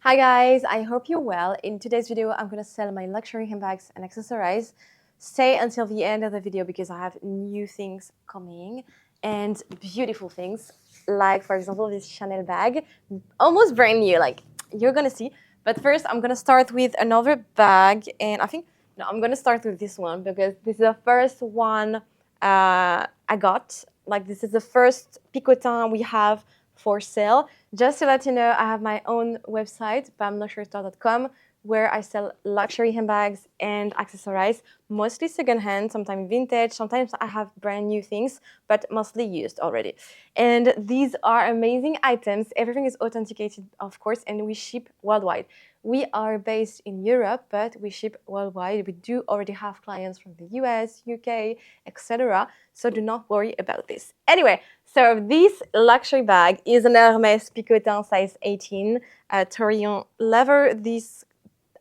Hi guys, I hope you're well. In today's video, I'm gonna sell my luxury handbags and accessories. Stay until the end of the video because I have new things coming and beautiful things. Like for example, this Chanel bag, almost brand new, like you're gonna see. But first, I'm gonna start with another bag and I'm gonna start with this one because this is the first one I got. Like this is the first picotin we have for sale. Just to let you know, I have my own website, pamluxurystore.com, where I sell luxury handbags and accessories, mostly secondhand, sometimes vintage, sometimes I have brand new things, but mostly used already. And these are amazing items. Everything is authenticated, of course, and we ship worldwide. We are based in Europe, but we ship worldwide. We do already have clients from the US, UK, etc. So do not worry about this. Anyway, so this luxury bag is an Hermès Picotin size 18 Torion leather. This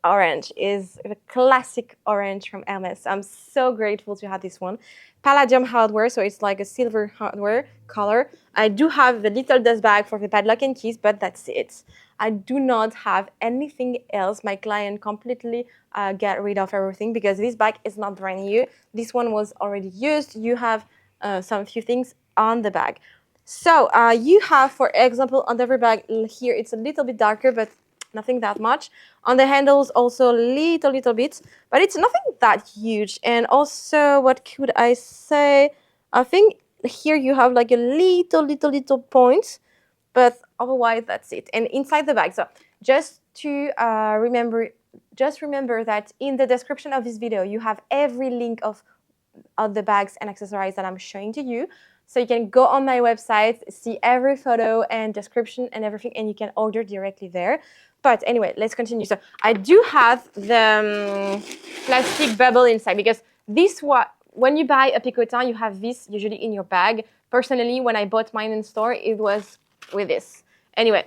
orange is the classic orange from Hermès. I'm so grateful to have this one. Palladium hardware, so it's like a silver hardware color. I do have the little dust bag for the padlock and keys, but that's it. I do not have anything else. My client completely get rid of everything because this bag is not brand new. This one was already used. You have some few things on the bag. So you have, for example, on the other bag here, it's a little bit darker, but nothing that much. On the handles also little bit, but it's nothing that huge. And also, what could I say? I think here you have like a little point, but otherwise that's it. And inside the bag, so just to remember that in the description of this video, you have every link of the bags and accessories that I'm showing to you. So you can go on my website, see every photo and description and everything, and you can order directly there. But anyway, let's continue. So I do have the plastic bubble inside because when you buy a picotin, you have this usually in your bag. Personally, when I bought mine in store, it was with this. Anyway,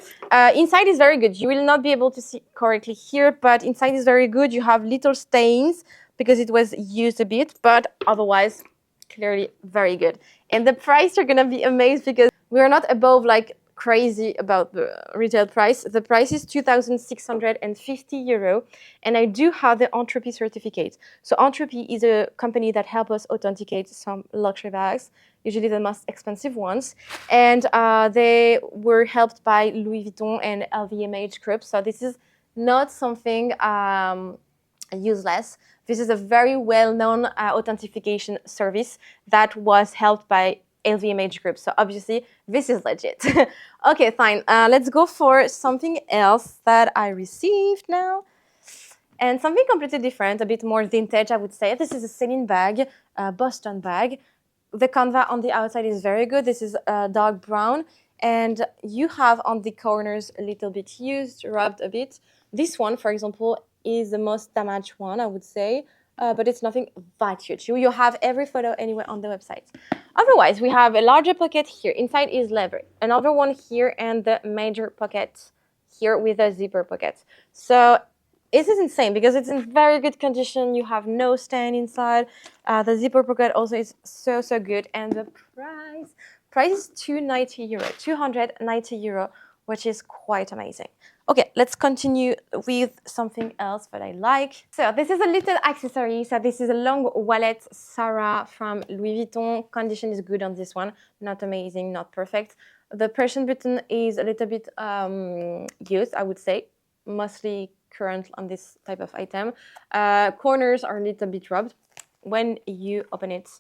inside is very good. You will not be able to see correctly here, but inside is very good. You have little stains because it was used a bit, but otherwise, clearly very good. And the price, you're gonna be amazed because we're not above like crazy about the retail price. The price is 2,650 euro, and I do have the Entropy certificate. So Entropy is a company that helps us authenticate some luxury bags, usually the most expensive ones, and they were helped by Louis Vuitton and LVMH group. So this is not something useless. This is a very well-known authentication service that was helped by LVMH group. So obviously, this is legit. Okay, fine. Let's go for something else that I received now. And something completely different, a bit more vintage, I would say. This is a Celine bag, a Boston bag. The canvas on the outside is very good. This is dark brown. And you have on the corners a little bit used, rubbed a bit. This one, for example, is the most damaged one, I would say. But it's nothing that huge. You have every photo anyway on the website. Otherwise, we have a larger pocket here. Inside is leather. Another one here and the major pocket here with a zipper pocket. So this is insane because it's in very good condition. You have no stain inside. The zipper pocket also is so good. And the price is 290 euro, which is quite amazing. Okay, let's continue with something else that I like. So this is a little accessory. So this is a long wallet Sarah from Louis Vuitton. Condition is good on this one. Not amazing, not perfect. The pressure button is a little bit used, I would say. Mostly current on this type of item. Corners are a little bit rubbed. When you open it,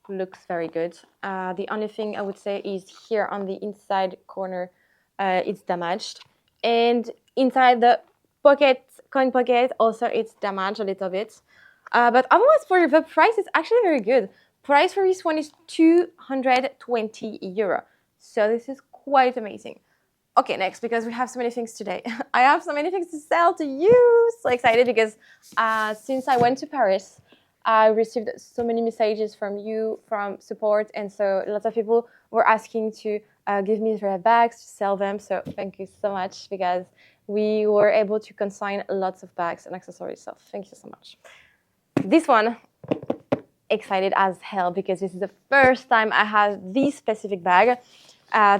looks very good. The only thing I would say is here on the inside corner, it's damaged. And inside the pocket, coin pocket, also it's damaged a little bit. But otherwise, for the price, it's actually very good. Price for this one is 220 euro. So this is quite amazing. Okay, next, because we have so many things today. I have so many things to sell to you. So excited because since I went to Paris, I received so many messages from you, from support. And so lots of people were asking to give me their bags to sell them. So thank you so much because we were able to consign lots of bags and accessories. So thank you so much. This one, excited as hell because this is the first time I have this specific bag.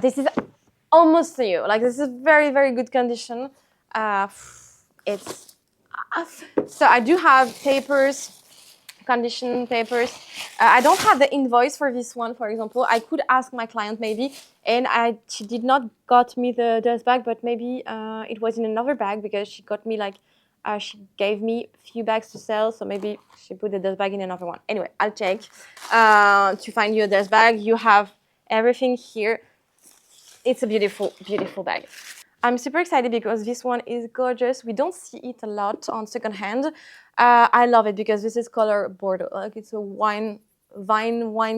This is almost new. Like this is very good condition. It's so I do have papers, condition papers. I don't have the invoice for this one, for example. I could ask my client maybe, and she did not got me the dust bag, but maybe it was in another bag because she got me like she gave me a few bags to sell, so maybe she put the dust bag in another one. Anyway, I'll check to find you a dust bag. You have everything here. It's a beautiful, beautiful bag. I'm super excited because this one is gorgeous. We don't see it a lot on secondhand. I love it because this is color Bordeaux. Like it's a wine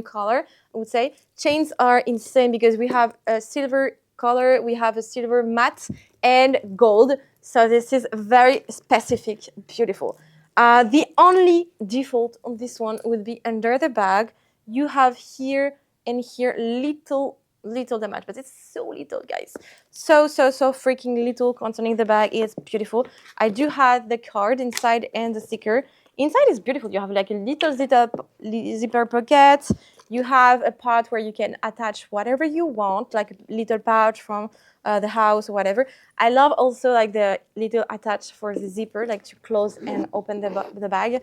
color, I would say. Chains are insane because we have a silver color, we have a silver matte and gold. So this is very specific, beautiful. The only default on this one would be under the bag. You have here and here little damage, but it's so little, guys. So freaking little concerning the bag. It's beautiful. I do have the card inside and the sticker. Inside is beautiful. You have like a little zipper pocket. You have a part where you can attach whatever you want, like a little pouch from the house or whatever. I love also like the little attach for the zipper, like to close and open the bag.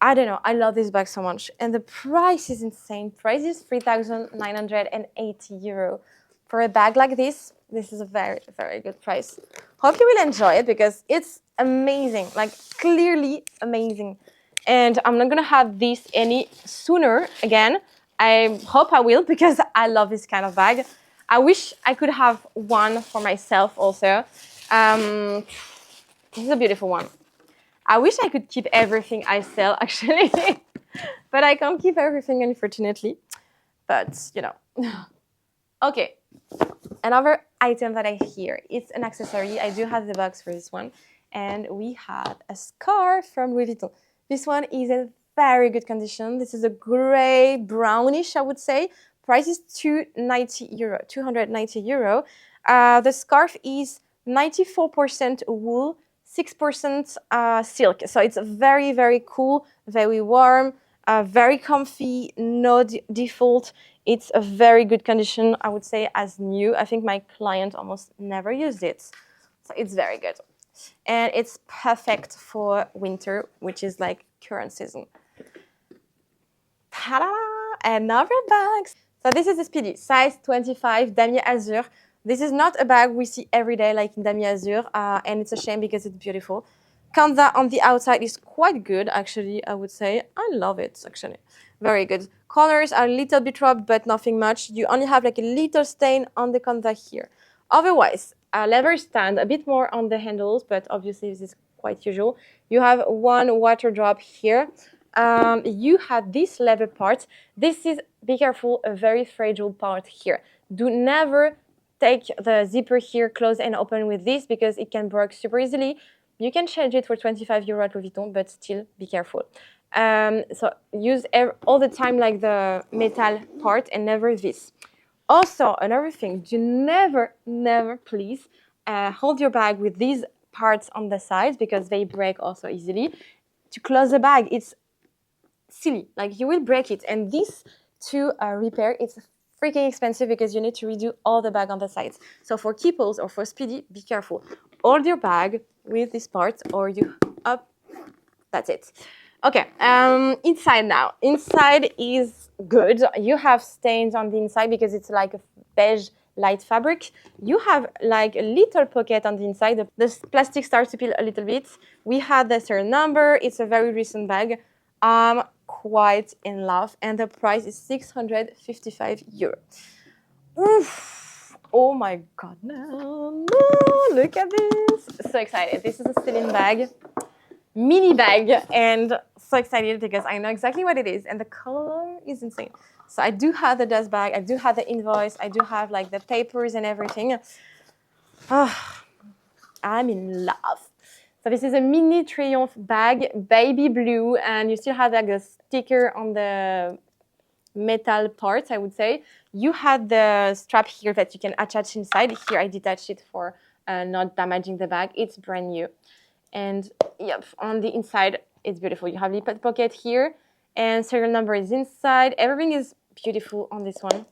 I don't know. I love this bag so much. And the price is insane. Price is 3,980 euro. For a bag like this is a very, very good price. Hope you will enjoy it because it's amazing. Like, clearly amazing. And I'm not going to have this any sooner again. I hope I will because I love this kind of bag. I wish I could have one for myself also. This is a beautiful one. I wish I could keep everything I sell, actually. But I can't keep everything, unfortunately. But, you know. Okay. Another item that I hear, it's an accessory. I do have the box for this one. And we have a scarf from Louis Vuitton. This one is in very good condition. This is a gray, brownish, I would say. Price is 290 euro. The scarf is 94% wool, 6% silk. So it's very, very cool, very warm, very comfy, no default. It's a very good condition, I would say, as new. I think my client almost never used it. So it's very good. And it's perfect for winter, which is like current season. Ta-da! Another bag. So this is a Speedy, size 25, damier azur. This is not a bag we see every day like in damier azur, and it's a shame because it's beautiful. Kanza on the outside is quite good, actually, I would say. I love it, actually. Very good. Corners are a little bit rubbed, but nothing much. You only have like a little stain on the Kanza here. Otherwise, a leather stand, a bit more on the handles, but obviously this is quite usual. You have one water drop here. You have this leather part. This is, be careful, a very fragile part here. Do never take the zipper here, close and open with this because it can break super easily. You can change it for 25 euro at Louis Vuitton, but still be careful. So use all the time like the metal part and never this. Also, another thing, do never, please, hold your bag with these parts on the sides because they break also easily. To close the bag, it's silly, like you will break it. And this to repair, it's freaking expensive because you need to redo all the bag on the sides. So for keepers or for Speedy, be careful. Hold your bag with this part or you up, that's it. Okay, inside now. Inside is good. You have stains on the inside because it's like a beige light fabric. You have like a little pocket on the inside. The plastic starts to peel a little bit. We have the serial number. It's a very recent bag. I'm quite in love. And the price is 655 euro. Oof. Oh my God, no, look at this. So excited. This is a Celine bag. Mini bag, and so excited because I know exactly what it is and the color is insane. So I do have the dust bag, I do have the invoice, I do have like the papers and everything. Oh, I'm in love. So this is a mini Triumph bag, baby blue, and you still have like a sticker on the metal parts, I would say. You had the strap here that you can attach inside. Here I detached it for not damaging the bag. It's brand new. And yep, on the inside, it's beautiful. You have the pocket here, and serial number is inside. Everything is beautiful on this one.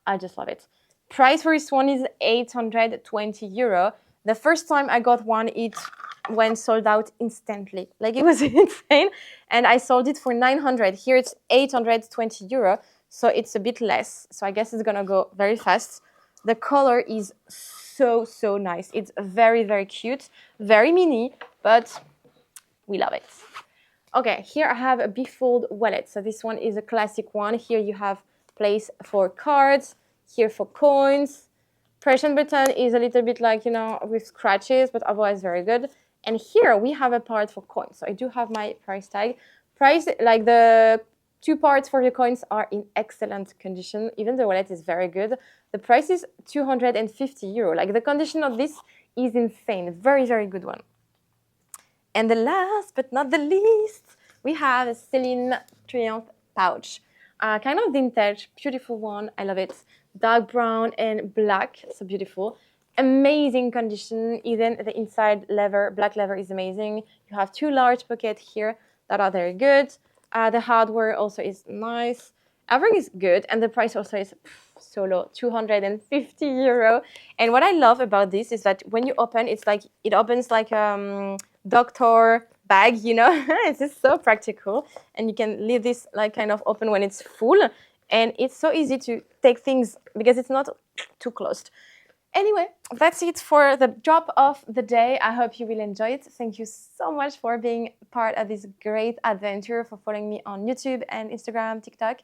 I just love it. Price for this one is 820 euro. The first time I got one, it went sold out instantly. Like, it was insane. And I sold it for 900. Here it's 820 euro. So it's a bit less. So I guess it's going to go very fast. The color is so, so nice. It's very, very cute. Very mini, but we love it. Okay, here I have a bifold wallet. So this one is a classic one. Here you have place for cards. Here for coins. Pressure button is a little bit like, you know, with scratches, but otherwise very good. And here we have a part for coins. So I do have my price tag. Price, like the 2 parts for the coins are in excellent condition. Even the wallet is very good. The price is 250 euro. Like, the condition of this is insane. Very, very good one. And the last but not the least, we have a Celine Triumph pouch. Kind of vintage, beautiful one. I love it. Dark brown and black, so beautiful. Amazing condition. Even the inside leather, black leather, is amazing. You have 2 large pockets here that are very good. The hardware also is nice. Everything is good, and the price also is so low, 250 euro. And what I love about this is that when you open, it's like it opens like doctor bag, you know. It's just so practical, and you can leave this like kind of open when it's full, and it's so easy to take things because it's not too closed. Anyway, that's it for the drop of the day. I hope you will enjoy it. Thank you so much for being part of this great adventure, for following me on YouTube and Instagram, TikTok.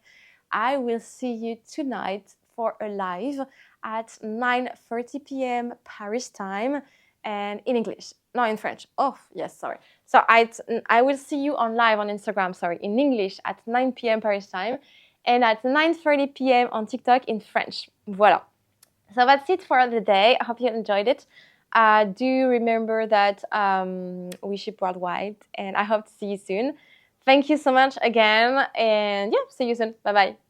I will see you tonight for a live at 9:30 p.m. Paris time, and in English. No, in French. Oh, yes, sorry. So I will see you on live on Instagram, sorry, in English at 9 p.m. Paris time, and at 9:30 p.m. on TikTok in French. Voilà. So that's it for the day. I hope you enjoyed it. Do remember that we ship worldwide, and I hope to see you soon. Thank you so much again, and yeah, see you soon. Bye-bye.